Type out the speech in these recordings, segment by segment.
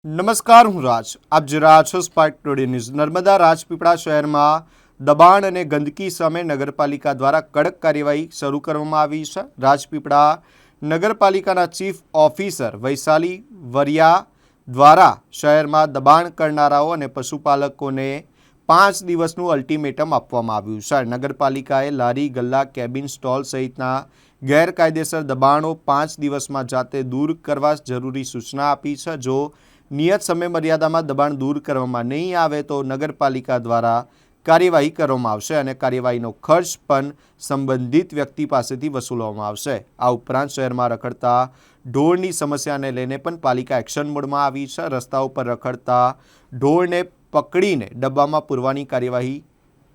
નમસ્કાર, હું રાજ. આપ જોઈ રહ્યા છો spark today news. Narmada Rajpipla શહેરમાં દબાણ અને ગંદકી સામે નગરપાલિકા દ્વારા કડક કાર્યવાહી શરૂ કરવામાં આવી છે. રાજપીપળા નગરપાલિકાના ચીફ ઓફિસર વૈશાલી વરિયા દ્વારા શહેરમાં દબાણ કરનારાઓ અને પશુપાલકોને 5 દિવસનું અલ્ટિમેટમ આપવામાં આવ્યું છે. નગરપાલિકાએ લારી, ગલ્લા, કેબિન સ્ટોલ સહિતના ગેરકાયદેસર દબાણો 5 દિવસમાં જાતે દૂર કરવા જરૂરી સૂચના આપી છે. જો નિયત સમય મર્યાદામાં દબાણ દૂર કરવામાં નહીં આવે તો નગરપાલિકા દ્વારા કાર્યવાહી કરવામાં આવશે અને કાર્યવાહીનો ખર્ચ પણ સંબંધિત વ્યક્તિ પાસેથી વસૂલવામાં આવશે. આ ઉપરાંત શહેરમાં રખડતા ઢોરની સમસ્યાને લઈને પણ પાલિકા એક્શન મોડમાં આવી છે. રસ્તા ઉપર રખડતા ઢોરને પકડીને ડબ્બામાં પૂરવાની કાર્યવાહી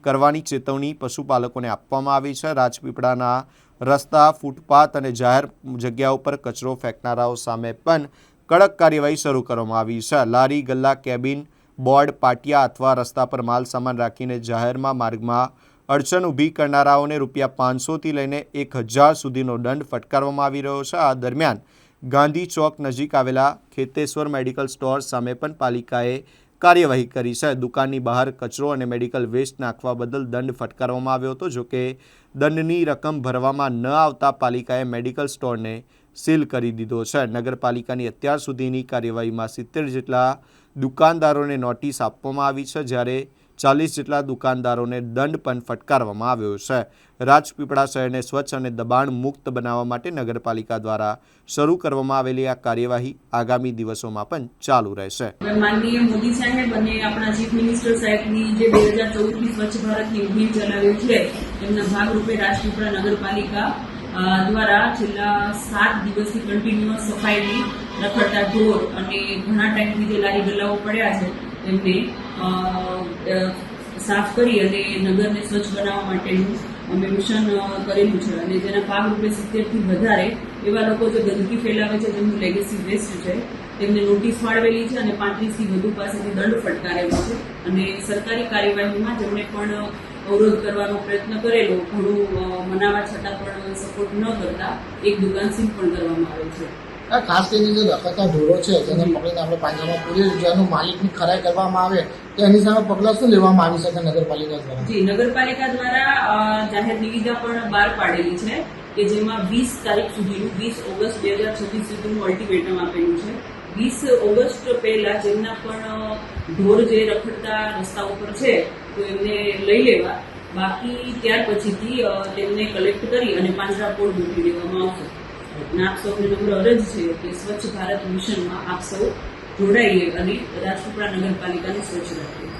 કરવાની ચેતવણી પશુપાલકોને આપવામાં આવી છે. રાજપીપળાના રસ્તા, ફૂટપાથ અને જાહેર જગ્યાઓ પર કચરો ફેંકનારાઓ સામે પણ કડક કાર્યવાહી શરૂ કરવામાં આવી છે. લારી, ગલ્લા, કેબિન, બોર્ડ, પાટિયા અથવા રસ્તા પર માલ સામાન રાખીને જાહેરમાં માર્ગમાં અડચણ ઊભી કરનારાઓને ₹500થી લઈને 1000 સુધીનો દંડ ફટકારવામાં આવી રહ્યો છે. આ દરમિયાન ગાંધી ચોક નજીક આવેલા ખેતેશ્વર મેડિકલ સ્ટોર સામે પણ પાલિકાએ કાર્યવાહી કરી છે. દુકાનની બહાર કચરો અને મેડિકલ વેસ્ટ નાખવા બદલ દંડ ફટકારવામાં આવ્યો હતો. જોકે દંડની રકમ ભરવામાં ન આવતા પાલિકાએ મેડિકલ સ્ટોરને સીલ કરી દીધો છે. નગરપાલિકાની અત્યાર સુધીની કાર્યવાહીમાં 70 જેટલા દુકાનદારોને નોટિસ આપવામાં આવી છે, જ્યારે 40 જેટલા દુકાનદારોને દંડ પણ ફટકારવામાં આવ્યો છે. રાજપીપળા શહેરને સ્વચ્છ અને દબાણ મુક્ત બનાવવા માટે નગરપાલિકા દ્વારા શરૂ કરવામાં આવેલી આ કાર્યવાહી આગામી દિવસોમાં પણ ચાલુ રહેશે. માનનીય મોદી સાહેબ અને આપણા ચીફ મિનિસ્ટર સાહેબની જે 2014ની સ્વચ્છ ભારતની મુહિમ ચલાવી છે, એમના ભાગરૂપે રાજપીપળા નગરપાલિકા દ્વારા છેલ્લા 7 દિવસથી કન્ટિન્યુઅસ સફાઈની રખડતા ઢોર અને ઘણા ટાઈમથી જે લારી ગલ્લાઓ પડ્યા છે તેમને સાફ કરી અને નગરને સ્વચ્છ બનાવવા માટેનું અમે મિશન કરેલું છે અને જેના ભાગરૂપે 70થી વધારે એવા લોકો જે ગંદકી ફેલાવે છે, જેમનું લેગેસી વેસ્ટ છે, તેમને નોટિસ ફાળવેલી છે અને 35થી વધુ પાસેથી દંડ ફટકારેલો છે. અને સરકારી કાર્યવાહીમાં જેમણે પણ અવરોધ કરવાનો પ્રયત્ન કરેલો, ઘણું મનાવા છતાં પણ સપોર્ટ ન કરતા એક દુકાન સીલ પણ કરવામાં આવે છે. ખાસ કરીને જે રખડતા ઢોરો છે જેને પકડીને આપણે પાંજરામાં પૂરીએ, જેનું માલિકની ખરાઈ કરવામાં આવે તો એની સામે પગલાં શું લેવામાં આવી શકે નગરપાલિકા દ્વારા? જી, નગરપાલિકા દ્વારા જાહેર નિવિદા પણ બહાર પાડેલી છે કે જેમાં 20 તારીખ સુધીનું 20 ઓગસ્ટ 2026 સુધીનું અલ્ટિમેટમ આપેલું છે. 20 ઓગસ્ટ પહેલા જેમના પણ ઢોર જે રખડતા રસ્તા ઉપર છે તો એમને લઈ લેવા, બાકી ત્યાર પછીથી તેમને કલેક્ટ કરી અને પાંજરાપોળ મૂકી દેવામાં આવશે. અને આપ સૌને નમ્ર અરજ છે કે સ્વચ્છ ભારત મિશનમાં આપ સૌ જોડાઈએ અને રાજપીપળા નગરપાલિકાને સ્વચ્છ રાખીએ.